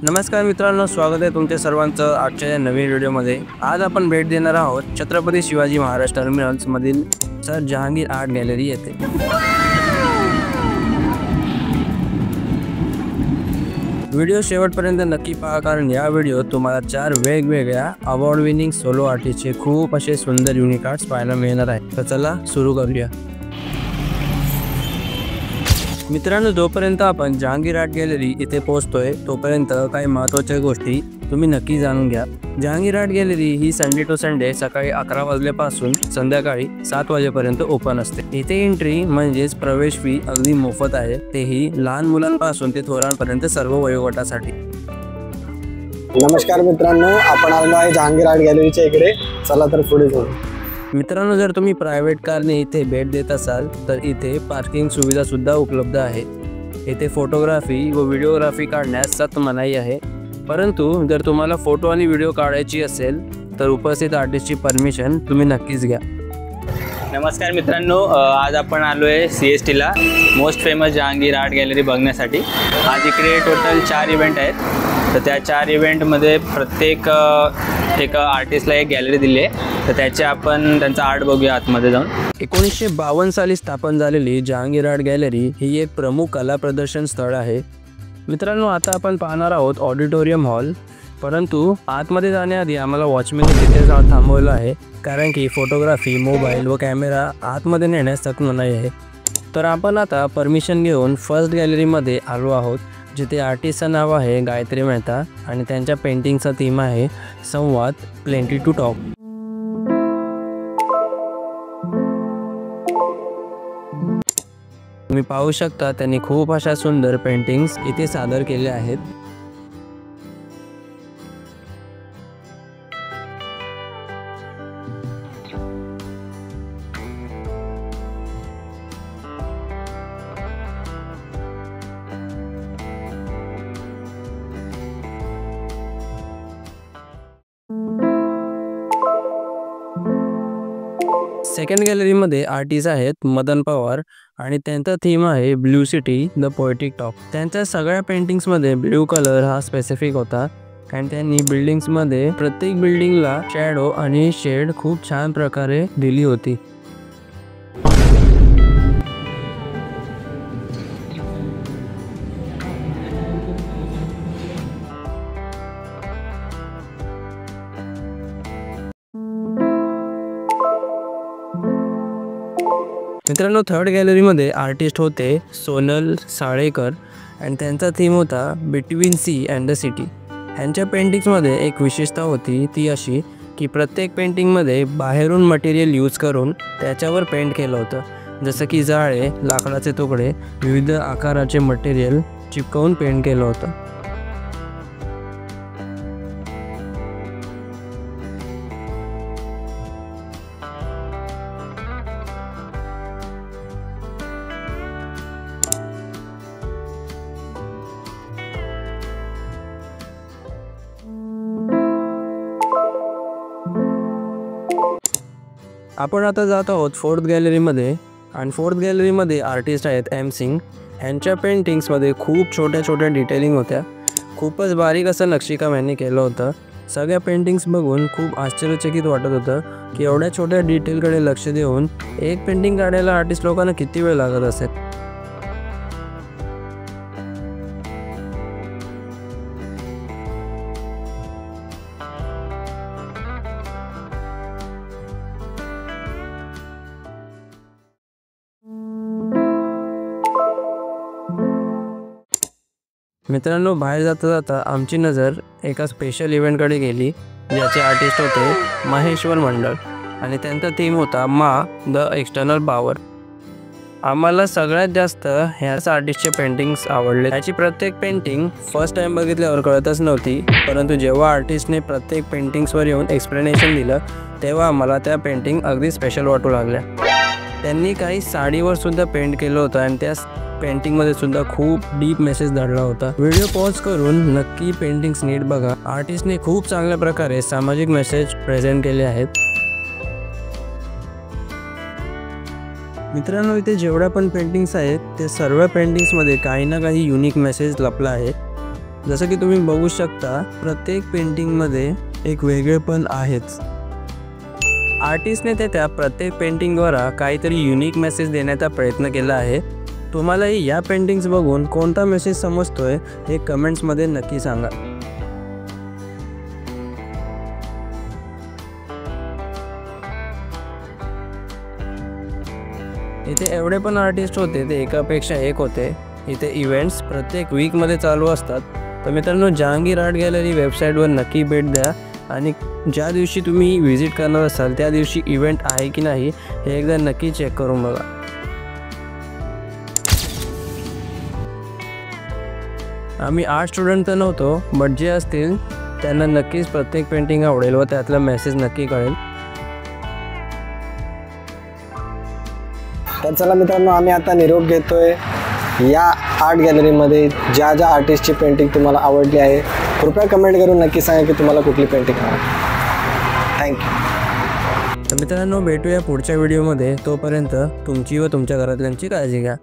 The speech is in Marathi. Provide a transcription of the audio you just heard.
नमस्कार मित्रांनो, स्वागत आहे तुमच्या सर्वांचं आजच्या या नवीन व्हिडिओमध्ये। आज आपण भेट देणार आहोत छत्रपती शिवाजी महाराज टर्मिनल्स मधील सर जहांगीर आर्ट गॅलरी येथे। व्हिडिओ शेवटपर्यंत नक्की पहा, कारण या व्हिडिओत तुम्हाला 4 वेगवेगळ्या अवॉर्ड विनिंग सोलो आर्टिस्टचे खूप असे सुंदर युनिक आर्ट्स पाहायला मिळणार आहेत। तर चला सुरू करूया। मित्रांनो, जोपर्यंत आपण जहांगीर आर्ट गॅलरी इथे पोहोचतोय तोपर्यंत काही महत्त्वाच्या गोष्टी तुम्ही नक्की जाणून घ्या। जहांगीर आर्ट गॅलरी ही संडे टू संडे सकाळी 11 वाजल्यापासून संध्याकाळी 7 वाजेपर्यंत ओपन असते। इथे एंट्री म्हणजेच प्रवेश फी अगदी मोफत आहे, तेही लहान मुलांपासून ते थोरांपर्यंत सर्व वयोगटासाठी। नमस्कार मित्रांनो, आपण आलो आहे जहांगीर आर्ट गॅलरीच्या इकडे। चला तर पुढे जाऊ। मित्रांनो, जर तुम्ही प्रायव्हेट कारने इथे भेट देत असाल तर इथे पार्किंग सुविधा सुद्धा उपलब्ध आहे। इथे फोटोग्राफी व व्हिडिओग्राफी काढण्यास सक्त मनाई आहे, परंतु जर तुम्हाला फोटो आणि व्हिडिओ काढायची असेल तर उपस्थित आर्टिस्टची परमिशन तुम्ही नक्कीच घ्या। नमस्कार मित्रांनो, आज आपण आलो आहे CSTला most famous Jahangir art gallery बघण्यासाठी। आज इकडे टोटल 4 इव्हेंट आहेत। तर त्या 4 इव्हेंटमध्ये प्रत्येक एक आर्टिस्टला एक गॅलरी दिली आहे, तर त्याचे आपण त्यांचा आर्ट बघूया आतमध्ये जाऊन। 1952 साली स्थापन झालेली जहांगीर आर्ट गॅलरी ही एक प्रमुख कला प्रदर्शन स्थळ आहे। मित्रांनो, आता आपण पाहणार आहोत ऑडिटोरियम हॉल, परंतु आतमध्ये जाण्याआधी आम्हाला वॉचमॅनने तिथे जाऊन थांबवलं आहे, कारण की फोटोग्राफी, मोबाईल व कॅमेरा आतमध्ये नेण्यास सक्त मनाई आहे। तर आपण आता परमिशन घेऊन फर्स्ट गॅलरीमध्ये आलो आहोत, जिथे आर्टिस्टचं नाव आहे गायत्री मेहता आणि त्यांच्या पेंटिंगचा थीम आहे संवाद, प्लेंटी टू टॉक। तुम्ही पाहू शकता त्यांनी खूप अशा सुंदर पेंटिंग्स इथे सादर केल्या आहेत। सेकंड गॅलरीमध्ये आर्टिस्ट आहेत मदन पवार आणि त्यांचा थीम आहे blue city the poetic talk. त्यांच्या सगळ्या पेंटिंग्समध्ये ब्लू कलर हा स्पेसिफिक होता, कारण त्यांनी बिल्डिंग्समध्ये प्रत्येक बिल्डिंगला शॅडो आणि शेड खूप छान प्रकारे दिली होती। मित्रांनो, थर्ड गॅलरीमध्ये आर्टिस्ट होते सोनल साळेकर आणि त्यांचा थीम होता between sea and the city. ह्यांच्या पेंटिंग्समध्ये एक विशेषता होती, ती अशी की प्रत्येक पेंटिंगमध्ये बाहेरून मटेरियल यूज करून त्याच्यावर पेंट केलं होतं, जसं की जाळे, लाकडाचे तुकडे, विविध आकाराचे मटेरियल चिपकवून पेंट केलं होतं। आपण आता जात आहोत फोर्थ गॅलरीमध्ये, आणि फोर्थ गॅलरीमध्ये आर्टिस्ट आहेत एम सिंग। ह्यांच्या पेंटिंग्समध्ये खूप छोट्या छोट्या डिटेलिंग होत्या, खूपच बारीक असं नक्षीकाम यांनी केलं होतं। सगळ्या पेंटिंग्स बघून खूप आश्चर्यचकित वाटत होतं की एवढ्या छोट्या डिटेलकडे लक्ष देऊन एक पेंटिंग काढायला आर्टिस्ट लोकांना किती वेळ लागत असेल। मित्रांनो, बाहेर जाता जाता आमची नजर एका स्पेशल इव्हेंटकडे गेली, ज्याचे आर्टिस्ट होते महेश्वर मंडळ आणि त्यांचा थीम होता मा द एक्सटर्नल पॉवर। आम्हाला सगळ्यात जास्त ह्याच आर्टिस्टचे पेंटिंग्स आवडले। त्याची प्रत्येक पेंटिंग फर्स्ट टाइम बघितल्यावर कळतच नव्हती, परंतु जेव्हा आर्टिस्टने प्रत्येक पेंटिंग्सवर येऊन एक्सप्लेनेशन दिलं तेव्हा आम्हाला त्या पेंटिंग अगदी स्पेशल वाटू लागल्या। त्यांनी काही साडीवर सुद्धा पेंट केलं होतं आणि त्या पेंटिंगमध्ये सुद्धा खूप डीप मेसेज दडला होता। व्हिडिओ पॉज करून नक्की पेंटिंग्स नीट बघा। आर्टिस्टने खूप चांगल्या प्रकारे सामाजिक मेसेज प्रेझेंट केले आहेत। मित्रांनो, इथे जेवढ्या पण पेंटिंग्स आहेत ते सर्व पेंटिंग्समध्ये काही ना काही युनिक मेसेज लपला आहे। जसं की तुम्ही बघू शकता प्रत्येक पेंटिंगमध्ये एक वेगळेपण आहेच. आर्टिस्टने त्या प्रत्येक पेंटिंगद्वारा काहीतरी युनिक मेसेज देण्याचा प्रयत्न केला आहे. तुम्हालाही या पेंटिंग्स बघून कोणता मेसेज समजतोय हे कमेंट्समध्ये नक्की सांगा. इथे एवढे पण आर्टिस्ट होते ते एकापेक्षा एक होते. इथे इव्हेंट्स प्रत्येक वीकमध्ये चालू असतात. तर मित्रांनो, जहांगीर आर्ट गॅलरी वेबसाईटवर नक्की भेट द्या आणि ज्या दिवशी तुम्ही व्हिजिट करणार असाल त्या दिवशी इव्हेंट आहे की नाही हे एकदा नक्की चेक करून बघा. आम्ही आर्ट स्टुडंट तर नव्हतो, बट जे असतील त्यांना नक्कीच प्रत्येक पेंटिंग आवडेल व त्यातला मेसेज नक्की कळेल. तर चला मित्रांनो, आम्ही आता निरोप घेतोय. या आर्ट गॅलरीमध्ये ज्या ज्या आर्टिस्टची पेंटिंग तुम्हाला आवडली आहे कृपया कमेंट करून नक्की सांगा की तुम्हाला कुठली पेंटिंग आवडली. थँक्यू. तर मित्रांनो, भेटूया पुढच्या व्हिडिओमध्ये. तोपर्यंत तुमची व तुमच्या घरातल्यांची काळजी घ्या.